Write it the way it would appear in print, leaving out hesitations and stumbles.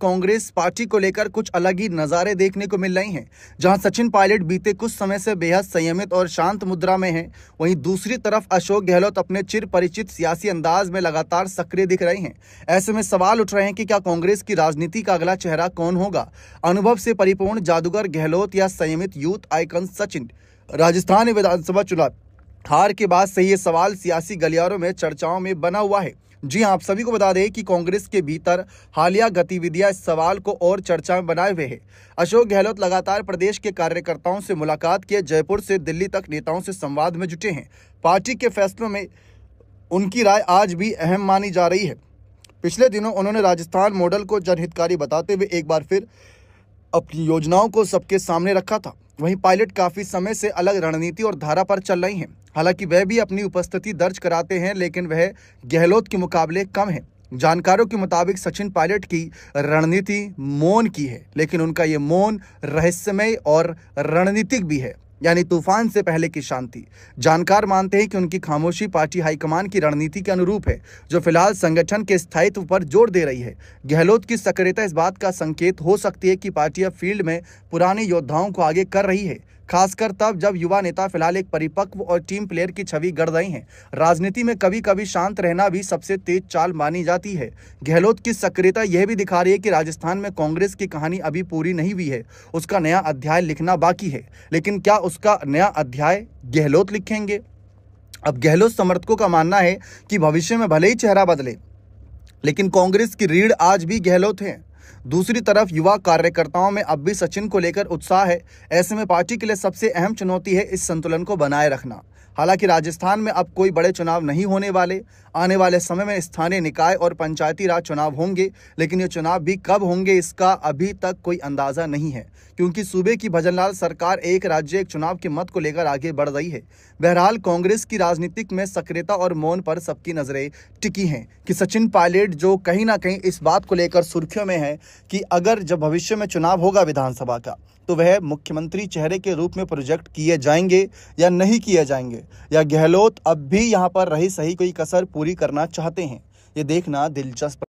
Congress party को लेकर कुछ अलग ही नजारे देखने को मिल रहे हैं। जहां सचिन पायलट बीते कुछ समय से बेहद संयमित और शांत मुद्रा में हैं, वहीं दूसरी तरफ अशोक गहलोत अपने चिर परिचित सियासी अंदाज में लगातार सक्रिय दिख रहे हैं। ऐसे में सवाल उठ रहे हैं कि क्या कांग्रेस की राजनीति का अगला चेहरा कौन होगा? अनुभव से परिपूर्ण जादूगर गहलोत या संयमित यूथ आइकन सचिन? राजस्थान विधानसभा चुनाव हार के बाद से ये सवाल सियासी गलियारों में चर्चाओं में बना हुआ है। जी हां, आप सभी को बता दें कि कांग्रेस के भीतर हालिया गतिविधियां इस सवाल को और चर्चा में बनाए हुए हैं। अशोक गहलोत लगातार प्रदेश के कार्यकर्ताओं से मुलाकात किए जयपुर से दिल्ली तक नेताओं से संवाद में जुटे हैं। पार्टी के फैसलों में उनकी राय आज भी अहम मानी जा रही है। पिछले दिनों उन्होंने राजस्थान मॉडल को जनहितकारी बताते हुए एक बार फिर अपनी योजनाओं को सबके सामने रखा था। वहीं पायलट काफी समय से अलग रणनीति और धारा पर चल रही हैं। हालांकि वह भी अपनी उपस्थिति दर्ज कराते हैं, लेकिन वह गहलोत के मुकाबले कम है। जानकारों के मुताबिक सचिन पायलट की रणनीति मौन की है, लेकिन उनका ये मौन रहस्यमय और रणनीतिक भी है, यानी तूफान से पहले की शांति। जानकार मानते हैं कि उनकी खामोशी पार्टी हाईकमान की रणनीति के अनुरूप है, जो फिलहाल संगठन के स्थायित्व पर जोर दे रही है। गहलोत की सक्रियता इस बात का संकेत हो सकती है कि पार्टी अब फील्ड में पुराने योद्धाओं को आगे कर रही है, खासकर तब जब युवा नेता फिलहाल एक परिपक्व और टीम प्लेयर की छवि गढ़ रहे हैं। राजनीति में कभी कभी शांत रहना भी सबसे तेज चाल मानी जाती है। गहलोत की सक्रियता यह भी दिखा रही है कि राजस्थान में कांग्रेस की कहानी अभी पूरी नहीं हुई है, उसका नया अध्याय लिखना बाकी है। लेकिन क्या उसका नया अध्याय गहलोत लिखेंगे? अब गहलोत समर्थकों का मानना है कि भविष्य में भले ही चेहरा बदले, लेकिन कांग्रेस की रीढ़ आज भी गहलोत है। दूसरी तरफ युवा कार्यकर्ताओं में अब भी सचिन को लेकर उत्साह है। ऐसे में पार्टी के लिए सबसे अहम चुनौती है इस संतुलन को बनाए रखना। हालांकि राजस्थान में अब कोई बड़े चुनाव नहीं होने वाले। आने वाले समय में स्थानीय निकाय और पंचायती राज चुनाव होंगे, लेकिन ये चुनाव भी कब होंगे इसका अभी तक कोई अंदाजा नहीं है, क्योंकि सूबे की भजनलाल सरकार एक राज्य एक चुनाव के मत को लेकर आगे बढ़ रही है। बहरहाल कांग्रेस की राजनीतिक में सक्रियता और मौन पर सबकी नजरें टिकी हैं कि सचिन पायलट जो कहीं ना कहीं इस बात को लेकर सुर्खियों में है कि अगर जब भविष्य में चुनाव होगा विधानसभा का, तो वह मुख्यमंत्री चेहरे के रूप में प्रोजेक्ट किए जाएंगे या नहीं किए जाएंगे, या गहलोत अब भी यहां पर रही सही कोई कसर पूरी करना चाहते हैं। ये देखना दिलचस्प